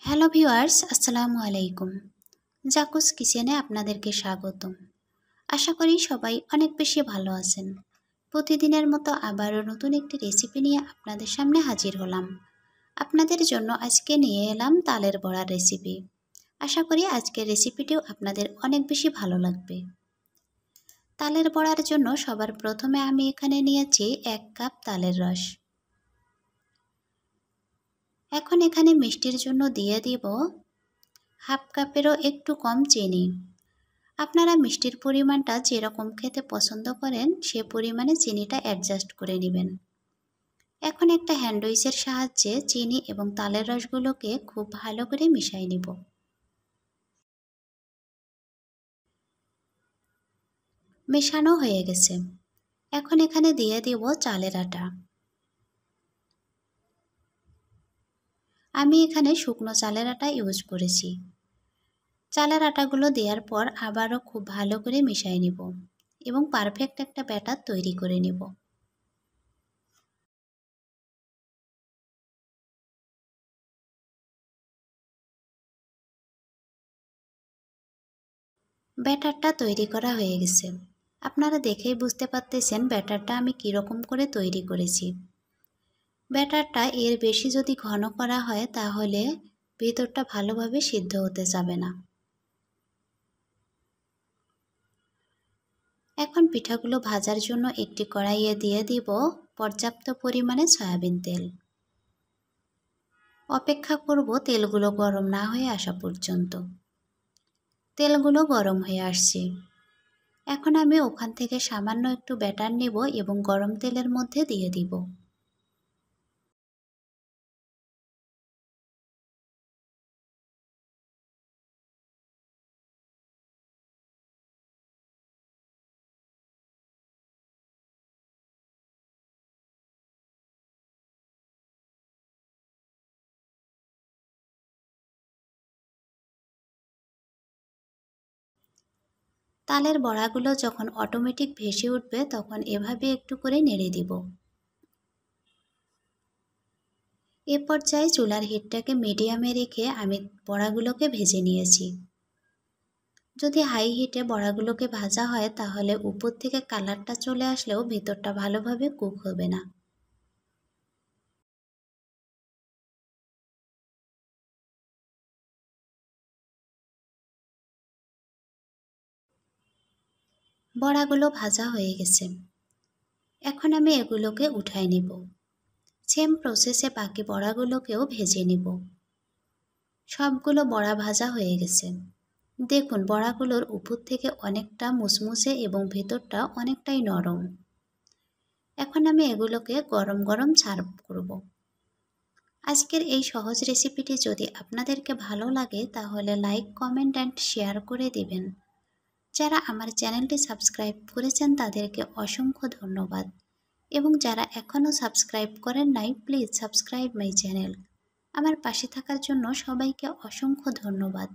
Hello viewers, আসসালামু আলাইকুম। জাকুস কিচেনে আপনাদেরকে স্বাগতম। আশা করি সবাই অনেক বেশি ভালো আছেন। প্রতিদিনের মতো আবারও নতুন একটি রেসিপি নিয়ে আপনাদের সামনে হাজির হলাম। আপনাদের জন্য আজকে নিয়ে এলাম তালের বড়ার রেসিপি। আশা করি আজকের রেসিপিটিও আপনাদের অনেক বেশি ভালো লাগবে। তালের বড়ার জন্য সবার প্রথমে আমি এখানে নিয়েছি 1 কাপ তালের রস। এখন এখানে মিষ্টির জন্য দিয়ে দিব হাফ কাপেরও একটু কম চিনি। আপনারা মিষ্টির পরিমাণটা যেরকম খেতে পছন্দ করেন সে পরিমাণে চিনিটা অ্যাডজাস্ট করে নেবেন। এখন একটা হ্যান্ড উইচের সাহায্যে চিনি এবং তালের রসগুলোকে খুব ভালো করে মিশিয়ে নিব। মেশানো হয়ে গেছে। এখন এখানে দিয়ে দিব চালের আটা। আমি এখানে শুকনো চালের আটা ইউজ করেছি। চালের আটাগুলো দেওয়ার পর আবারও খুব ভালো করে মিশিয়ে নিব এবং পারফেক্ট একটা ব্যাটার তৈরি করে নেব। ব্যাটারটা তৈরি করা হয়ে গেছে। আপনারা দেখেই বুঝতে পারতেছেন ব্যাটারটা আমি কীরকম করে তৈরি করেছি। ব্যাটারটা এর বেশি যদি ঘন করা হয় তাহলে ভেতরটা ভালোভাবে সিদ্ধ হতে যাবে না। এখন পিঠাগুলো ভাজার জন্য একটি কড়াইয়ে দিয়ে দিব পর্যাপ্ত পরিমাণে সয়াবিন তেল। অপেক্ষা করব তেলগুলো গরম না হয়ে আসা পর্যন্ত। তেলগুলো গরম হয়ে আসছে। এখন আমি ওখান থেকে সামান্য একটু ব্যাটার নেব এবং গরম তেলের মধ্যে দিয়ে দিব। তালের বড়াগুলো যখন অটোমেটিক ভেসে উঠবে তখন এভাবে একটু করে নেড়ে দিব। এ পর্যায়ে চুলার হিটটাকে মিডিয়ামে রেখে আমি বড়াগুলোকে ভেজে নিয়েছি। যদি হাই হিটে বড়াগুলোকে ভাজা হয় তাহলে উপর থেকে কালারটা চলে আসলেও ভেতরটা ভালোভাবে কুক হবে না। বড়াগুলো ভাজা হয়ে গেছে। এখন আমি এগুলোকে উঠায় নিব। সেম প্রসেসে বাকি বড়াগুলোকেও ভেজে নিব। সবগুলো বড়া ভাজা হয়ে গেছে। দেখুন বড়াগুলোর উপর থেকে অনেকটা মুসমুসে এবং ভেতরটা অনেকটাই নরম। এখন আমি এগুলোকে গরম গরম সার্ভ করব। আজকের এই সহজ রেসিপিটি যদি আপনাদেরকে ভালো লাগে তাহলে লাইক, কমেন্ট অ্যান্ড শেয়ার করে দিবেন। যারা আমার চ্যানেলটি সাবস্ক্রাইব করেছেন তাদেরকে অসংখ্য ধন্যবাদ এবং যারা এখনও সাবস্ক্রাইব করেন নাই প্লিজ সাবস্ক্রাইব মাই চ্যানেল। আমার পাশে থাকার জন্য সবাইকে অসংখ্য ধন্যবাদ।